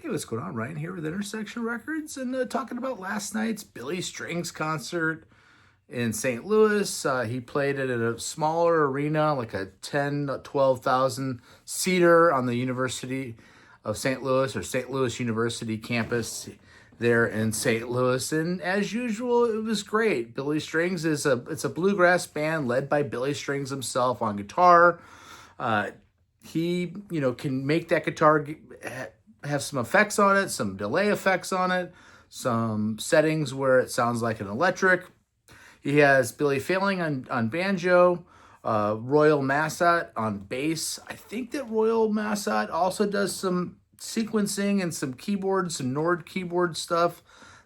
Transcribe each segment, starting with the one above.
Hey, what's going on? Ryan here with Intersection Records and talking about last night's Billy Strings concert in St. Louis. He played it at a smaller arena, like a 12,000 seater on the University of St. Louis or St. Louis University campus there in St. Louis. And as usual, it was great. Billy Strings it's a bluegrass band led by Billy Strings himself on guitar. He can make that guitar have some effects on it, some delay effects on it, some settings where it sounds like an electric. He has Billy Failing on banjo, Royal Massat on bass. I think that Royal Massat also does some sequencing and some keyboards, some Nord keyboard stuff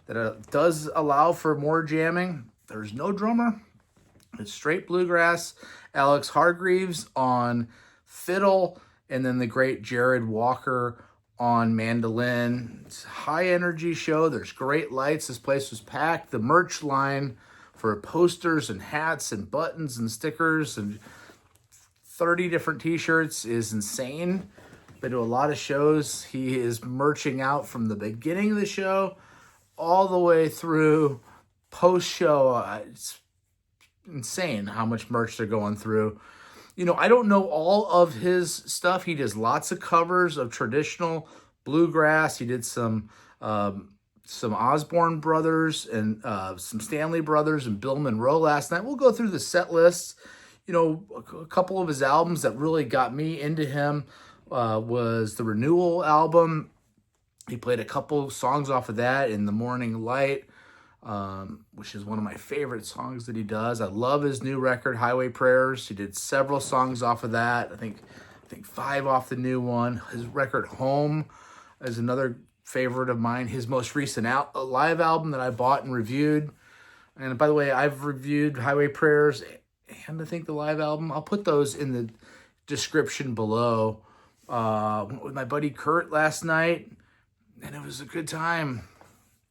that does allow for more jamming. There's no drummer. It's straight bluegrass. Alex Hargreaves on fiddle, and then the great Jared Walker on mandolin. It's a high energy show. There's great lights. This place was packed. The merch line for posters and hats and buttons and stickers and 30 different t-shirts is insane. Been to a lot of shows. He is merching out from the beginning of the show all the way through post-show. It's insane how much merch they're going through. I don't know all of his stuff. He does lots of covers of traditional bluegrass. He did some Osborne Brothers and some Stanley Brothers and Bill Monroe last night. We'll go through the set lists. A couple of his albums that really got me into him was the Renewal album. He played a couple songs off of that in The Morning Light, which is one of my favorite songs that he does. I love his new record, Highway Prayers. He did several songs off of that. I think 5 off the new one. His record Home is another favorite of mine. His most recent live album that I bought and reviewed. And by the way, I've reviewed Highway Prayers and I think the live album. I'll put those in the description below. Went with my buddy Kurt last night, and it was a good time.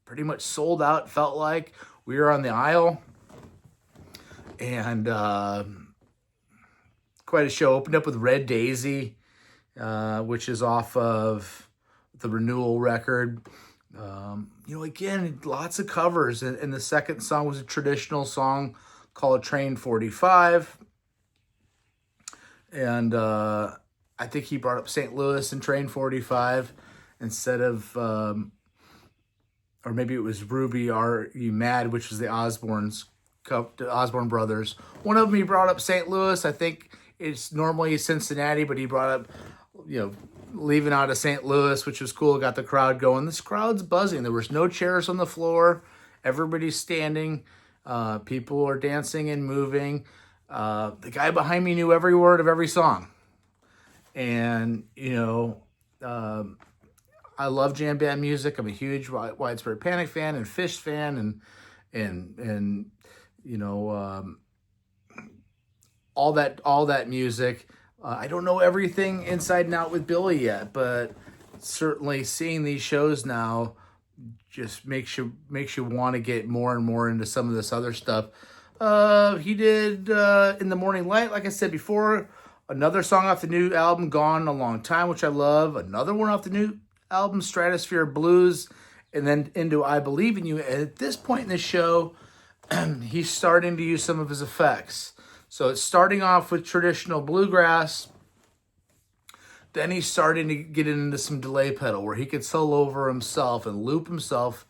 Pretty much sold out, felt like. We were on the aisle, and quite a show. Opened up with Red Daisy, which is off of the Renewal record. Again, lots of covers, and the second song was a traditional song called Train 45, and I think he brought up St. Louis and Train 45 instead of... or maybe it was Ruby, Are You Mad, which was the Osborne Brothers. One of them he brought up St. Louis. I think it's normally Cincinnati, but he brought up, leaving out of St. Louis, which was cool. Got the crowd going. This crowd's buzzing. There was no chairs on the floor. Everybody's standing. People are dancing and moving. The guy behind me knew every word of every song. And, I love jam band music. I'm a huge Widespread Panic fan and Fish fan and all that music. I don't know everything inside and out with Billy yet, but certainly seeing these shows now just makes you want to get more and more into some of this other stuff. He did In the Morning Light, like I said before, another song off the new album, Gone a Long Time, which I love. Another one off the new album, Stratosphere Blues, and then into I Believe in You. And at this point in the show, he's starting to use some of his effects. So it's starting off with traditional bluegrass. Then he's starting to get into some delay pedal where he can solo over himself and loop himself.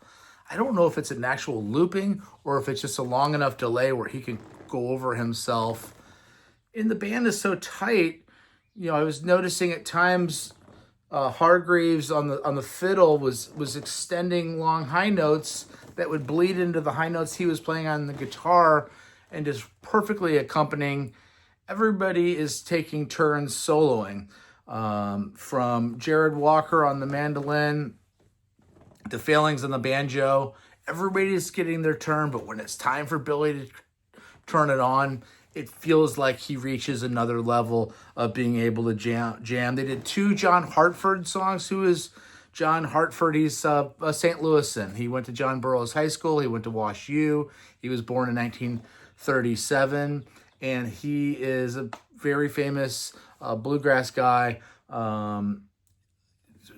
I don't know if it's an actual looping or if it's just a long enough delay where he can go over himself. And the band is so tight. I was noticing at times Hargreaves on the fiddle was extending long high notes that would bleed into the high notes he was playing on the guitar and just perfectly accompanying. Everybody is taking turns soloing, from Jared Walker on the mandolin to Failings on the banjo. Everybody's getting their turn, but when it's time for Billy to turn it on, it feels like he reaches another level of being able to jam. They did 2 John Hartford songs. Who is John Hartford? He's a St. Louisan. He went to John Burroughs High School. He went to Wash U. He was born in 1937, and he is a very famous bluegrass guy.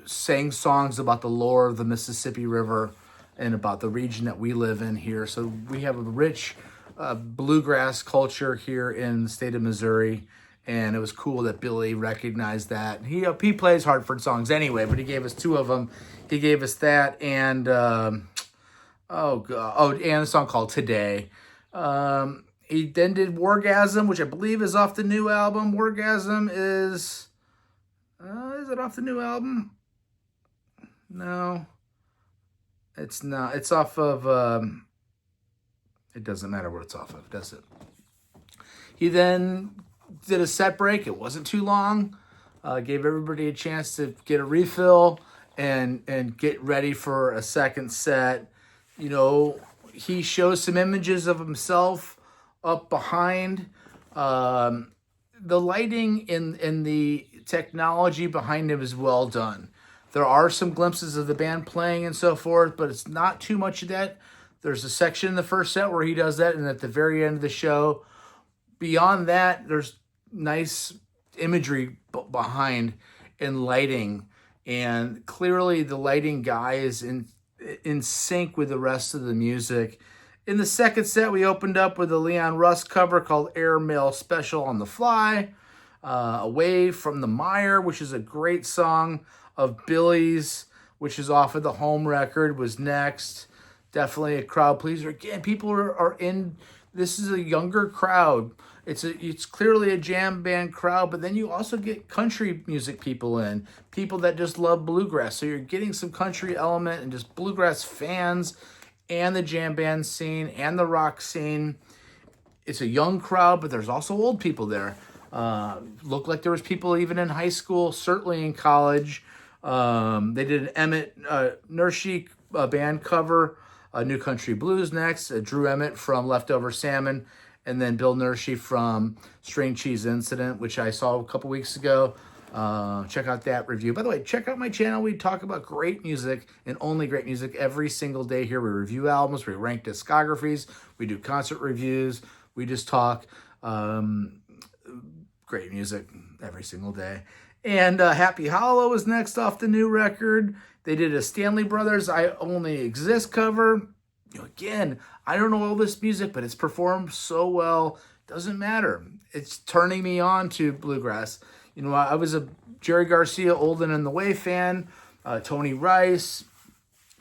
sang songs about the lore of the Mississippi River and about the region that we live in here. So we have a rich bluegrass culture here in the state of Missouri. And it was cool that Billy recognized that. He plays Hartford songs anyway, but he gave us two of them. He gave us that and and a song called Today. He then did Wargasm, which I believe is off the new album. Wargasm is it off the new album? No, it's not. It's off of. It doesn't matter what it's off of, does it? He then did a set break. It wasn't too long. Gave everybody a chance to get a refill and get ready for a second set. You know, he shows some images of himself up behind. The lighting and the technology behind him is well done. There are some glimpses of the band playing and so forth, but it's not too much of that. There's a section in the first set where he does that, and at the very end of the show, beyond that, there's nice imagery behind and lighting, and clearly the lighting guy is in sync with the rest of the music. In the second set, we opened up with a Leon Russ cover called Airmail Special on the Fly. Away from the Mire, which is a great song of Billy's, which is off of the Home record, was next. Definitely a crowd pleaser. Again, people are in. This is a younger crowd. It's clearly a jam band crowd, but then you also get country music people in, people that just love bluegrass. So you're getting some country element and just bluegrass fans and the jam band scene and the rock scene. It's a young crowd, but there's also old people there. Looked like there was people even in high school, certainly in college. They did an Emmett Nurshik band cover, New Country Blues next, Drew Emmett from Leftover Salmon, and then Bill Nurshie from String Cheese Incident, which I saw a couple weeks ago. Check out that review. By the way, check out my channel. We talk about great music and only great music every single day here. We review albums, we rank discographies, we do concert reviews, we just talk great music every single day. And Happy Hollow is next off the new record. They did a Stanley Brothers I Only Exist cover. You know, again, I don't know all this music, but it's performed so well. Doesn't matter. It's turning me on to bluegrass. You know, I was a Jerry Garcia, Old and in the Way fan, Tony Rice,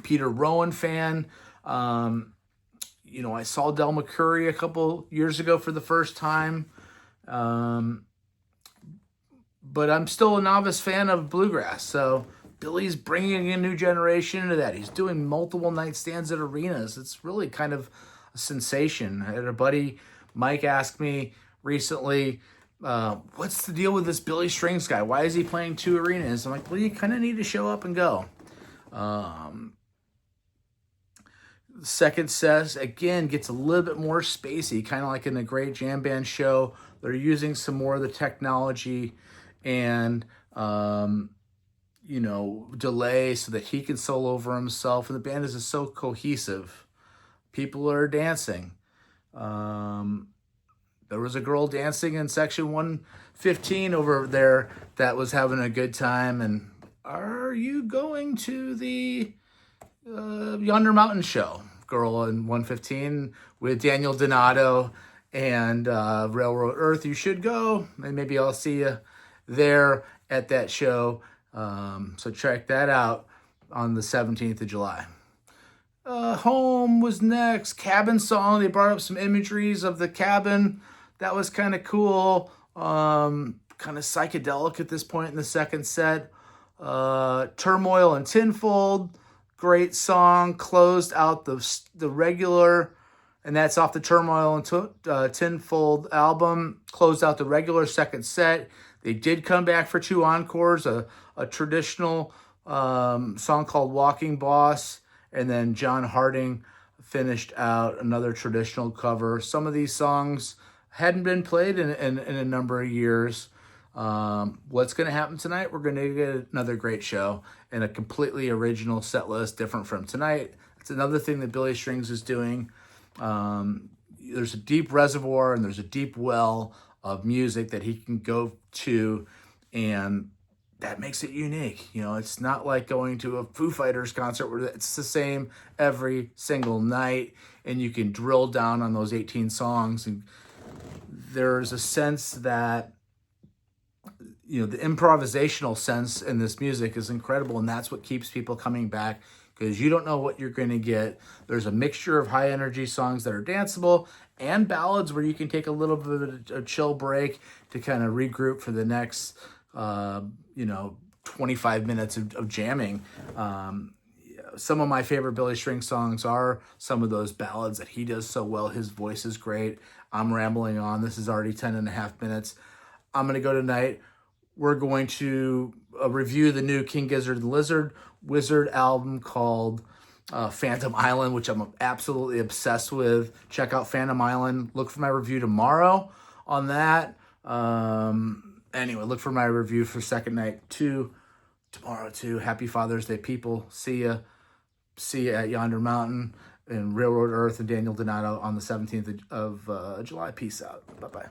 Peter Rowan fan. You know, I saw Del McCoury a couple years ago for the first time. But I'm still a novice fan of bluegrass. So Billy's bringing a new generation into that. He's doing multiple night stands at arenas. It's really kind of a sensation. I had a buddy, Mike, ask me recently, what's the deal with this Billy Strings guy? Why is he playing 2 arenas? I'm like, well, you kind of need to show up and go. Second set, again, gets a little bit more spacey, kind of like in a great jam band show. They're using some more of the technology and, you know, delay so that he can solo over himself. And the band is just so cohesive. People are dancing. There was a girl dancing in section 115 over there that was having a good time. And are you going to the Yonder Mountain show? Girl in 115 with Daniel Donato and Railroad Earth. You should go. And maybe I'll see you there at that show. So check that out on the 17th of July. Home was next. Cabin song. They brought up some imageries of the cabin. That was kind of cool. Kind of psychedelic at this point in the second set. Turmoil and Tinfold. Great song. Closed out the regular, and that's off the Turmoil and Tinfold album. Closed out the regular second set. They did come back for 2 encores, a traditional song called Walking Boss, and then John Harding finished out another traditional cover. Some of these songs hadn't been played in a number of years. What's going to happen tonight? We're going to get another great show and a completely original set list, different from tonight. It's another thing that Billy Strings is doing. There's a deep reservoir and there's a deep well of music that he can go to and that makes it unique. You know, it's not like going to a Foo Fighters concert where it's the same every single night and you can drill down on those 18 songs. And there's a sense that, you know, the improvisational sense in this music is incredible, and that's what keeps people coming back, because you don't know what you're going to get. There's a mixture of high energy songs that are danceable and ballads where you can take a little bit of a chill break to kind of regroup for the next 25 minutes of jamming. Some of my favorite Billy String songs are some of those ballads that he does so well. His voice is great. I'm rambling on. This is already 10 and a half minutes. I'm going to go tonight. We're going to review the new King Gizzard and Lizard Wizard album called Phantom Island, which I'm absolutely obsessed with. Check out Phantom Island. Look for my review tomorrow on that. Anyway, look for my review for Second Night 2 tomorrow too. Happy Father's Day, people. See ya at Yonder Mountain and Railroad Earth and Daniel Donato on the 17th of July. Peace out. Bye-bye.